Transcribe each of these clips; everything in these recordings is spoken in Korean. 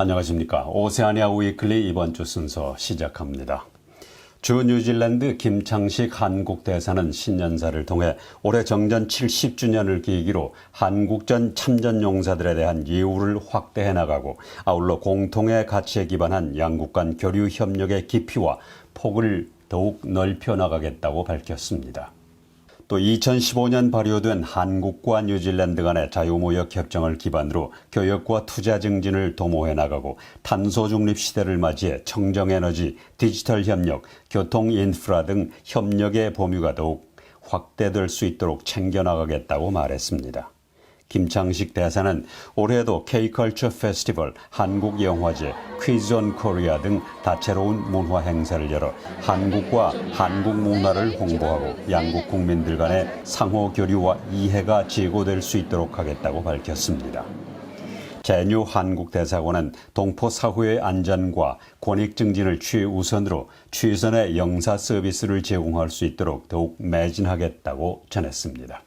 안녕하십니까. 오세아니아 위클리 이번 주 순서 시작합니다. 주 뉴질랜드 김창식 한국대사는 신년사를 통해 올해 정전 70주년을 계기로 한국전 참전용사들에 대한 예우를 확대해 나가고 아울러 공통의 가치에 기반한 양국 간 교류 협력의 깊이와 폭을 더욱 넓혀 나가겠다고 밝혔습니다. 또 2015년 발효된 한국과 뉴질랜드 간의 자유무역 협정을 기반으로 교역과 투자 증진을 도모해 나가고 탄소 중립 시대를 맞이해 청정에너지, 디지털 협력, 교통 인프라 등 협력의 범위가 더욱 확대될 수 있도록 챙겨나가겠다고 말했습니다. 김창식 대사는 올해에도 K-컬처 페스티벌, 한국영화제, 퀴즈 온 코리아 등 다채로운 문화 행사를 열어 한국과 한국 문화를 홍보하고 양국 국민들 간의 상호 교류와 이해가 제고될 수 있도록 하겠다고 밝혔습니다. 제뉴 한국대사관은 동포 사후의 안전과 권익 증진을 최우선으로 최선의 영사 서비스를 제공할 수 있도록 더욱 매진하겠다고 전했습니다.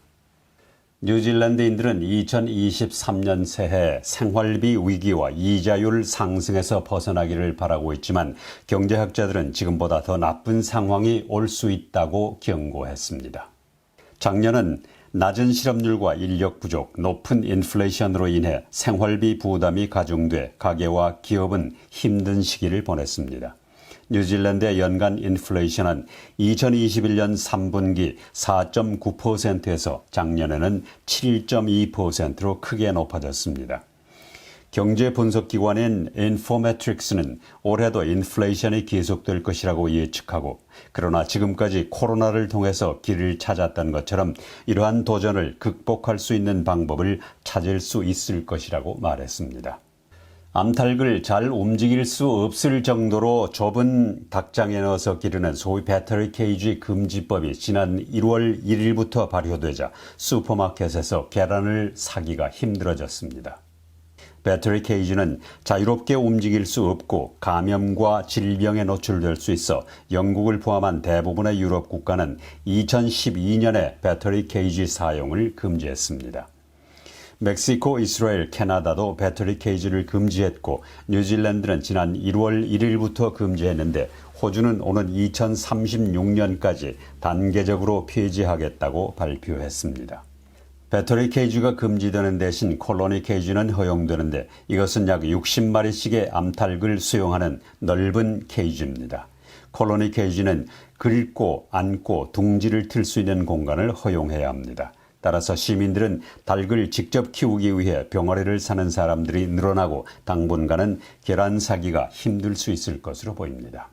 뉴질랜드인들은 2023년 새해 생활비 위기와 이자율 상승에서 벗어나기를 바라고 있지만 경제학자들은 지금보다 더 나쁜 상황이 올 수 있다고 경고했습니다. 작년은 낮은 실업률과 인력 부족, 높은 인플레이션으로 인해 생활비 부담이 가중돼 가계와 기업은 힘든 시기를 보냈습니다. 뉴질랜드의 연간 인플레이션은 2021년 3분기 4.9%에서 작년에는 7.2%로 크게 높아졌습니다. 경제 분석기관인 인포메트릭스는 올해도 인플레이션이 계속될 것이라고 예측하고 그러나 지금까지 코로나를 통해서 길을 찾았던 것처럼 이러한 도전을 극복할 수 있는 방법을 찾을 수 있을 것이라고 말했습니다. 암탉을 잘 움직일 수 없을 정도로 좁은 닭장에 넣어서 기르는 소위 배터리 케이지 금지법이 지난 1월 1일부터 발효되자 슈퍼마켓에서 계란을 사기가 힘들어졌습니다. 배터리 케이지는 자유롭게 움직일 수 없고 감염과 질병에 노출될 수 있어 영국을 포함한 대부분의 유럽 국가는 2012년에 배터리 케이지 사용을 금지했습니다. 멕시코, 이스라엘, 캐나다도 배터리 케이지를 금지했고 뉴질랜드는 지난 1월 1일부터 금지했는데 호주는 오는 2036년까지 단계적으로 폐지하겠다고 발표했습니다. 배터리 케이지가 금지되는 대신 콜로니 케이지는 허용되는데 이것은 약 60마리씩의 암탉을 수용하는 넓은 케이지입니다. 콜로니 케이지는 긁고 안고 둥지를 틀 수 있는 공간을 허용해야 합니다. 따라서 시민들은 닭을 직접 키우기 위해 병아리를 사는 사람들이 늘어나고 당분간은 계란 사기가 힘들 수 있을 것으로 보입니다.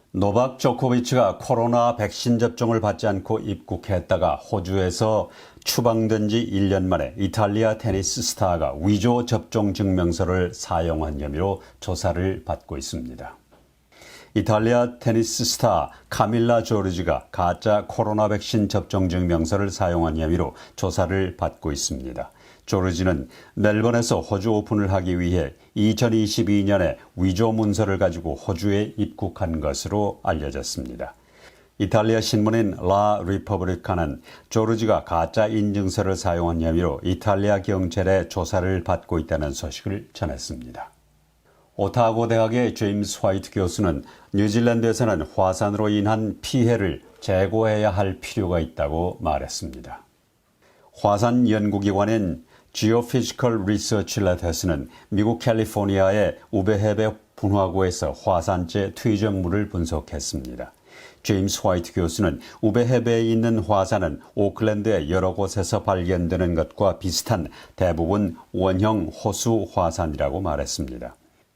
노박 조코비치가 코로나 백신 접종을 받지 않고 입국했다가 호주에서 추방된 지 1년 만에 이탈리아 테니스 스타가 위조 접종 증명서를 사용한 혐의로 조사를 받고 있습니다. 이탈리아 테니스 스타 카밀라 조르지가 가짜 코로나 백신 접종 증명서를 사용한 혐의로 조사를 받고 있습니다. 조르지는 멜번에서 호주 오픈을 하기 위해 2022년에 위조 문서를 가지고 호주에 입국한 것으로 알려졌습니다. 이탈리아 신문인 라 리퍼블리카는 조르지가 가짜 인증서를 사용한 혐의로 이탈리아 경찰의 조사를 받고 있다는 소식을 전했습니다. 오타고 대학의 제임스 화이트 교수는 뉴질랜드에서는 화산으로 인한 피해를 재고해야 할 필요가 있다고 말했습니다. 화산 연구기관인 Geophysical Research Laboratory는 미국 캘리포니아의 우베헤베 분화구에서 화산재 퇴적물을 분석했습니다. 제임스 화이트 교수는 우베헤베에 있는 화산은 오클랜드의 여러 곳에서 발견되는 것과 비슷한 대부분 원형 호수 화산이라고 말했습니다.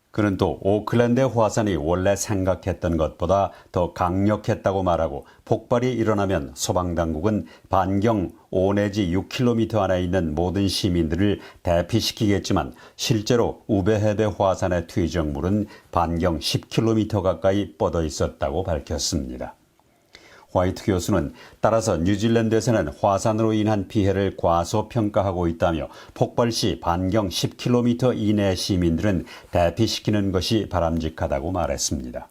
그는 또 오클랜드의 화산이 원래 생각했던 것보다 더 강력했다고 말하고 폭발이 일어나면 소방당국은 반경 5 내지 6km 안에 있는 모든 시민들을 대피시키겠지만 실제로 우베헤베 화산의 퇴적물은 반경 10km 가까이 뻗어 있었다고 밝혔습니다. 화이트 교수는 따라서 뉴질랜드에서는 화산으로 인한 피해를 과소평가하고 있다며 폭발 시 반경 10km 이내 시민들은 대피시키는 것이 바람직하다고 말했습니다.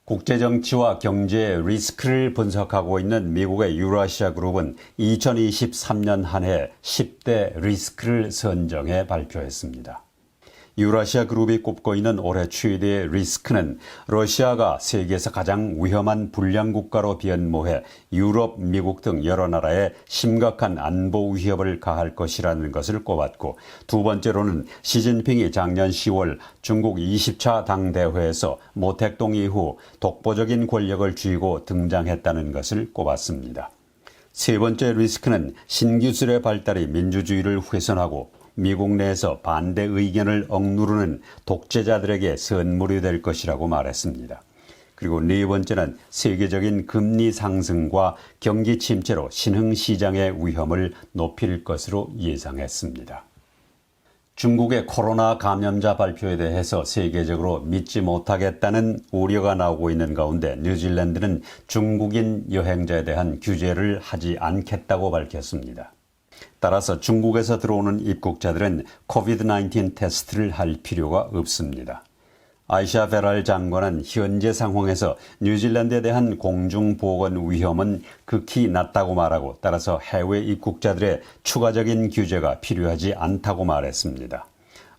국제정치와 경제의 리스크를 분석하고 있는 미국의 유라시아 그룹은 2023년 한 해 10대 리스크를 선정해 발표했습니다. 유라시아 그룹이 꼽고 있는 올해 최대의 리스크는 러시아가 세계에서 가장 위험한 불량 국가로 변모해 유럽, 미국 등 여러 나라에 심각한 안보 위협을 가할 것이라는 것을 꼽았고, 두 번째로는 시진핑이 작년 10월 중국 20차 당대회에서 모택동 이후 독보적인 권력을 쥐고 등장했다는 것을 꼽았습니다. 세 번째 리스크는 신기술의 발달이 민주주의를 훼손하고 미국 내에서 반대 의견을 억누르는 독재자들에게 선물이 될 것이라고 말했습니다. 그리고 네 번째는 세계적인 금리 상승과 경기 침체로 신흥시장의 위험을 높일 것으로 예상했습니다. 중국의 코로나 감염자 발표에 대해서 세계적으로 믿지 못하겠다는 우려가 나오고 있는 가운데 뉴질랜드는 중국인 여행자에 대한 규제를 하지 않겠다고 밝혔습니다. 따라서 중국에서 들어오는 입국자들은 코비드-19 테스트를 할 필요가 없습니다. 아이샤 베랄 장관은 현재 상황에서 뉴질랜드에 대한 공중보건 위험은 극히 낮다고 말하고, 따라서 해외 입국자들의 추가적인 규제가 필요하지 않다고 말했습니다.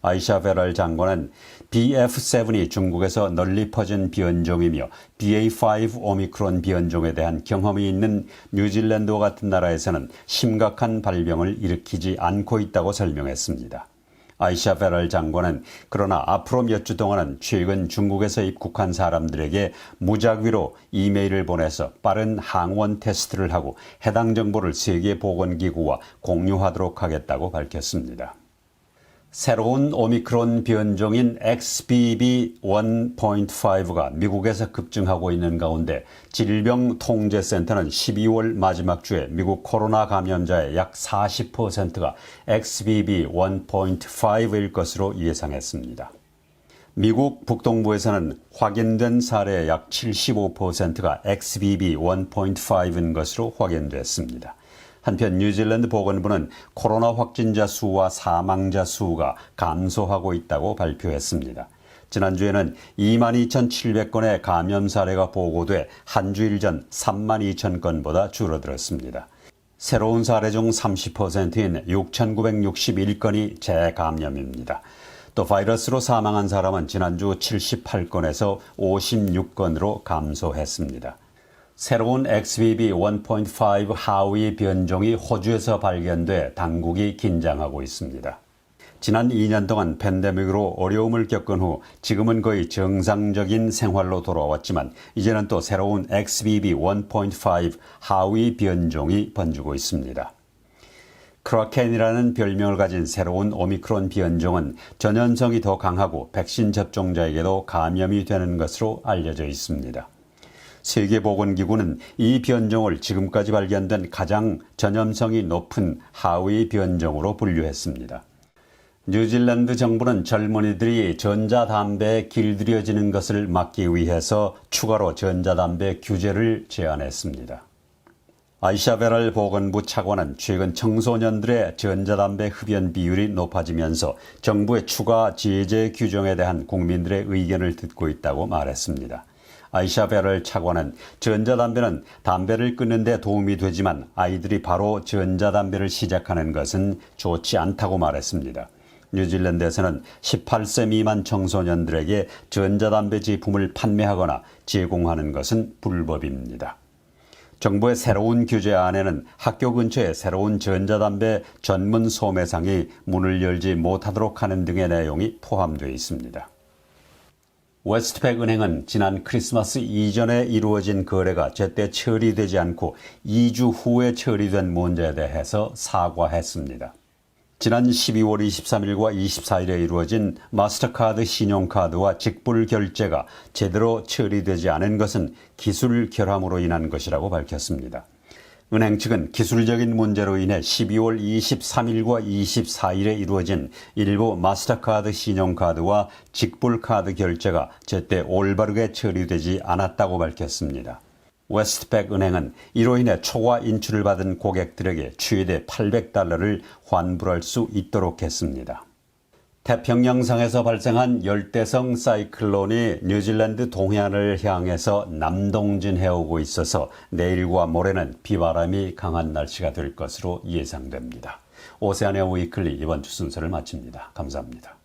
아이샤 베랄 장관은 BF7이 중국에서 널리 퍼진 변종이며 BA5 오미크론 변종에 대한 경험이 있는 뉴질랜드와 같은 나라에서는 심각한 발병을 일으키지 않고 있다고 설명했습니다. 아이샤 베랄 장관은 그러나 앞으로 몇 주 동안은 최근 중국에서 입국한 사람들에게 무작위로 이메일을 보내서 빠른 항원 테스트를 하고 해당 정보를 세계보건기구와 공유하도록 하겠다고 밝혔습니다. 새로운 오미크론 변종인 XBB.1.5가 미국에서 급증하고 있는 가운데 질병통제센터는 12월 마지막 주에 미국 코로나 감염자의 약 40%가 XBB.1.5일 것으로 예상했습니다. 미국 북동부에서는 확인된 사례의 약 75%가 XBB.1.5인 것으로 확인됐습니다. 한편 뉴질랜드 보건부는 코로나 확진자 수와 사망자 수가 감소하고 있다고 발표했습니다. 지난주에는 22,700건의 감염 사례가 보고돼 한 주일 전 32,000건보다 줄어들었습니다. 새로운 사례 중 30%인 6,961건이 재감염입니다. 또 바이러스로 사망한 사람은 지난주 78건에서 56건으로 감소했습니다. 새로운 XBB.1.5 하위 변종이 호주에서 발견돼 당국이 긴장하고 있습니다. 지난 2년 동안 팬데믹으로 어려움을 겪은 후 지금은 거의 정상적인 생활로 돌아왔지만 이제는 또 새로운 XBB.1.5 하위 변종이 번지고 있습니다. 크라켄이라는 별명을 가진 새로운 오미크론 변종은 전염성이 더 강하고 백신 접종자에게도 감염이 되는 것으로 알려져 있습니다. 세계보건기구는 이 변종을 지금까지 발견된 가장 전염성이 높은 하위 변종으로 분류했습니다. 뉴질랜드 정부는 젊은이들이 전자담배에 길들여지는 것을 막기 위해서 추가로 전자담배 규제를 제안했습니다. 아이샤 베랄 보건부 차관은 최근 청소년들의 전자담배 흡연 비율이 높아지면서 정부의 추가 제재 규정에 대한 국민들의 의견을 듣고 있다고 말했습니다. 아이샤 베랄 차관은 전자담배는 담배를 끊는 데 도움이 되지만 아이들이 바로 전자담배를 시작하는 것은 좋지 않다고 말했습니다. 뉴질랜드에서는 18세 미만 청소년들에게 전자담배 제품을 판매하거나 제공하는 것은 불법입니다. 정부의 새로운 규제안에는 학교 근처에 새로운 전자담배 전문 소매상이 문을 열지 못하도록 하는 등의 내용이 포함되어 있습니다. 웨스트팩 은행은 지난 크리스마스 이전에 이루어진 거래가 제때 처리되지 않고 2주 후에 처리된 문제에 대해서 사과했습니다. 지난 12월 23일과 24일에 이루어진 마스터카드 신용카드와 직불 결제가 제대로 처리되지 않은 것은 기술 결함으로 인한 것이라고 밝혔습니다. 은행 측은 기술적인 문제로 인해 12월 23일과 24일에 이루어진 일부 마스터카드 신용카드와 직불카드 결제가 제때 올바르게 처리되지 않았다고 밝혔습니다. 웨스트팩 은행은 이로 인해 초과 인출을 받은 고객들에게 최대 $800를 환불할 수 있도록 했습니다. 태평양상에서 발생한 열대성 사이클론이 뉴질랜드 동해안을 향해서 남동진해오고 있어서 내일과 모레는 비바람이 강한 날씨가 될 것으로 예상됩니다. 오세아니아 위클리 이번 주 순서를 마칩니다. 감사합니다.